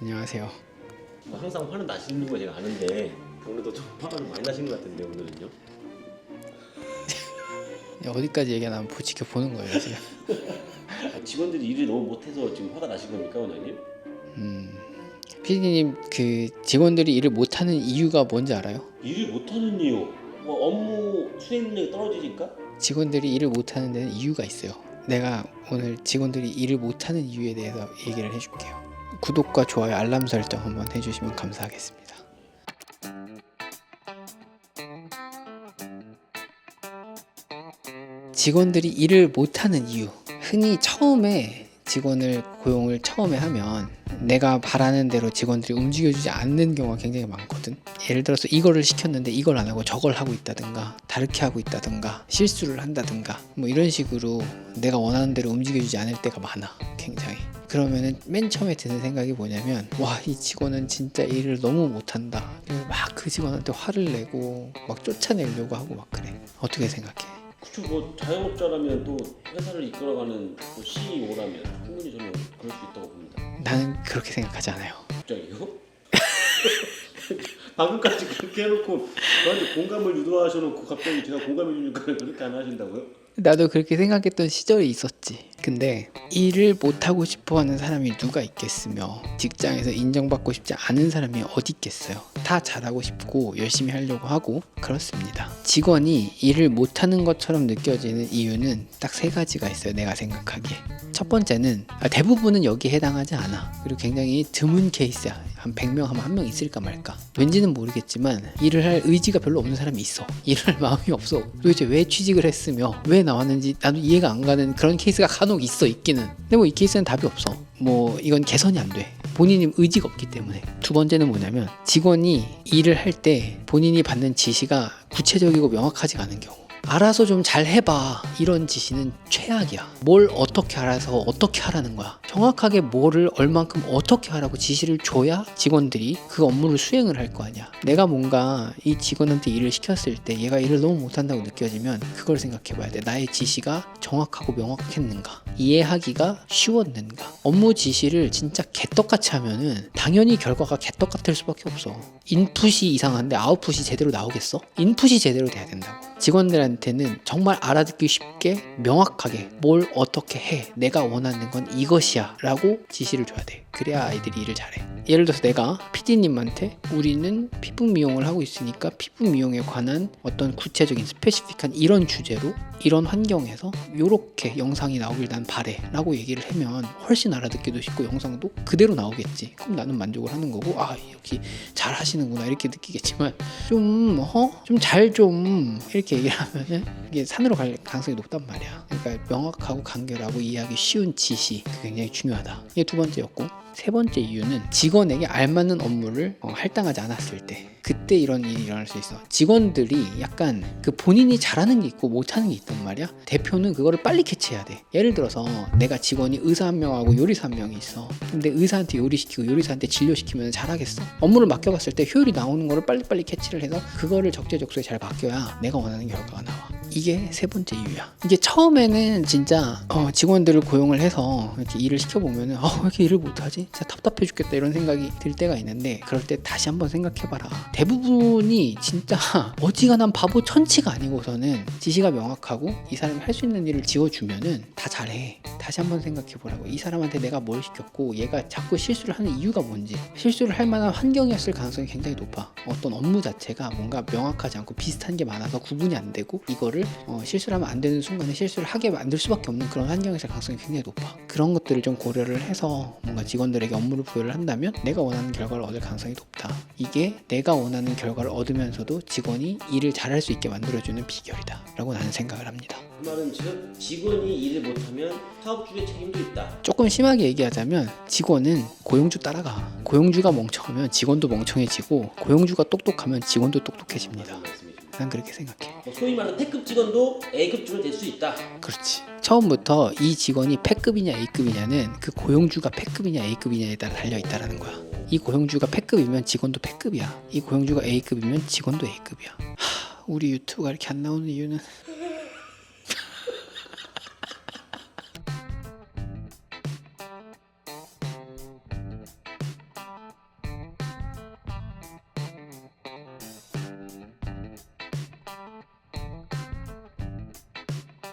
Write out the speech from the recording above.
안녕하세요. 항상 화는 나시는 거 제가 아는데 오늘도 좀 화가 좀 많이 나신 것 같은데 오늘은요? 어디까지 얘기하나 부지켜 보는 거예요 지금. 직원들이 일을 너무 못해서 지금 화가 나신 겁니까, 원장님? PD님, 그 직원들이 일을 못하는 이유가 뭔지 알아요? 일을 못하는 이유, 뭐 업무 수행 능력이 떨어지니까? 직원들이 일을 못하는 데는 이유가 있어요. 내가 오늘 직원들이 일을 못하는 이유에 대해서 얘기를 해줄게요. 구독과 좋아요, 알람 설정 한번 해주시면 감사하겠습니다. 직원들이 일을 못하는 이유, 흔히 처음에 직원을 고용을 처음에 하면 내가 바라는 대로 직원들이 움직여주지 않는 경우가 굉장히 많거든. 예를 들어서 이거를 시켰는데 이걸 안 하고 저걸 하고 있다든가 다르게 하고 있다든가 실수를 한다든가 뭐 이런 식으로 내가 원하는 대로 움직여주지 않을 때가 많아. 굉장히. 그러면은 맨 처음에 드는 생각이 뭐냐면, 와, 이 직원은 진짜 일을 너무 못한다. 막 그 직원한테 화를 내고 막 쫓아내려고 하고 막 그래. 어떻게 생각해? 그쵸, 뭐 자영업자라면 또 회사를 이끌어가는 또 CEO라면 충분히 저는 그럴 수 있다고 봅니다. 나는 그렇게 생각하지 않아요. 갑자기요? 방금까지 그렇게 해놓고 저한테 공감을 유도하셔놓고 갑자기 제가 공감해주니까 그렇게 안 하신다고요? 나도 그렇게 생각했던 시절이 있었지. 근데 일을 못하고 싶어하는 사람이 누가 있겠으며 직장에서 인정받고 싶지 않은 사람이 어디 있겠어요. 다 잘하고 싶고 열심히 하려고 하고 그렇습니다. 직원이 일을 못하는 것처럼 느껴지는 이유는 딱 세 가지가 있어요. 내가 생각하기에. 첫 번째는 대부분은 여기에 해당하지 않아. 그리고 굉장히 드문 케이스야. 한 100명 하면 한 명 있을까 말까. 왠지는 모르겠지만 일을 할 의지가 별로 없는 사람이 있어. 일을 할 마음이 없어. 도대체 왜 취직을 했으며 왜 나왔는지 나도 이해가 안 가는 그런 케이스가 간혹 있어. 있기는. 근데 뭐 이 케이스는 답이 없어. 뭐 이건 개선이 안 돼. 본인이 의지가 없기 때문에. 두 번째는 뭐냐면 직원이 일을 할 때 본인이 받는 지시가 구체적이고 명확하지가 않은 경우. 알아서 좀 잘 해봐, 이런 지시는 최악이야. 뭘 어떻게 알아서 어떻게 하라는 거야. 정확하게 뭐를 얼만큼 어떻게 하라고 지시를 줘야 직원들이 그 업무를 수행을 할 거 아니야. 내가 뭔가 이 직원한테 일을 시켰을 때 얘가 일을 너무 못한다고 느껴지면 그걸 생각해 봐야 돼. 나의 지시가 정확하고 명확했는가, 이해하기가 쉬웠는가. 업무 지시를 진짜 개떡같이 하면은 당연히 결과가 개떡같을 수밖에 없어. 인풋이 이상한데 아웃풋이 제대로 나오겠어? 인풋이 제대로 돼야 된다고. 직원들한테는 정말 알아듣기 쉽게 명확하게 뭘 어떻게 해, 내가 원하는 건 이것이야 라고 지시를 줘야 돼. 그래야 아이들이 일을 잘해. 예를 들어서 내가 PD님한테 우리는 피부 미용을 하고 있으니까 피부 미용에 관한 어떤 구체적인 스페시픽한 이런 주제로 이런 환경에서 이렇게 영상이 나오길 난 바래 라고 얘기를 하면 훨씬 알아듣기도 쉽고 영상도 그대로 나오겠지. 그럼 나는 만족을 하는 거고, 아, 여기 잘 하시는구나 이렇게 느끼겠지만 좀 잘 좀 이렇게 얘기를 하면은 이게 산으로 갈 가능성이 높단 말이야. 그러니까 명확하고 간결하고 이해하기 쉬운 지시, 그게 굉장히 중요하다. 이게 두 번째였고, 세 번째 이유는 직원에게 알맞는 업무를 할당하지 않았을 때, 그때 이런 일이 일어날 수 있어. 직원들이 약간 그 본인이 잘하는 게 있고 못하는 게 있단 말이야. 대표는 그거를 빨리 캐치해야 돼. 예를 들어서 내가 직원이 의사 한 명하고 요리사 한 명이 있어. 근데 의사한테 요리시키고 요리사한테 진료시키면 잘하겠어? 업무를 맡겨봤을 때 효율이 나오는 거를 빨리빨리 캐치를 해서 그거를 적재적소에 잘 맡겨야 내가 원하는 결과가 나와. 이게 세 번째 이유야. 이게 처음에는 진짜 직원들을 고용을 해서 이렇게 일을 시켜보면은 왜 이렇게 일을 못하지? 진짜 답답해 죽겠다 이런 생각이 들 때가 있는데, 그럴 때 다시 한번 생각해봐라. 대부분이 진짜 어지간한 바보 천치가 아니고서는 지시가 명확하고 이 사람이 할 수 있는 일을 지어주면은 다 잘해. 다시 한번 생각해보라고. 이 사람한테 내가 뭘 시켰고 얘가 자꾸 실수를 하는 이유가 뭔지. 실수를 할 만한 환경이었을 가능성이 굉장히 높아. 어떤 업무 자체가 뭔가 명확하지 않고 비슷한 게 많아서 구분이 안 되고 이거를 실수를 하면 안 되는 순간에 실수를 하게 만들 수밖에 없는 그런 환경에서 가능성이 굉장히 높아. 그런 것들을 좀 고려를 해서 뭔가 직원들에게 업무를 부여를 한다면 내가 원하는 결과를 얻을 가능성이 높다. 이게 내가 원하는 결과를 얻으면서도 직원이 일을 잘할 수 있게 만들어주는 비결이다 라고 나는 생각을 합니다. 그 말은 즉 직원이 일을 못하면 사업주의 책임도 있다. 조금 심하게 얘기하자면 직원은 고용주 따라가. 고용주가 멍청하면 직원도 멍청해지고 고용주가 똑똑하면 직원도 똑똑해집니다. 맞는 말씀이십니다. 난 그렇게 생각해. 소위 말하는 P급 직원도 A급 직원 될 수 있다. 그렇지. 처음부터 이 직원이 P급이냐 A급이냐는 그 고용주가 P급이냐 A급이냐에 따라 달려있다는 거야. 이 고용주가 P급이면 직원도 P급이야. 이 고용주가 A급이면 직원도 A급이야. 우리 유튜브가 이렇게 안 나오는 이유는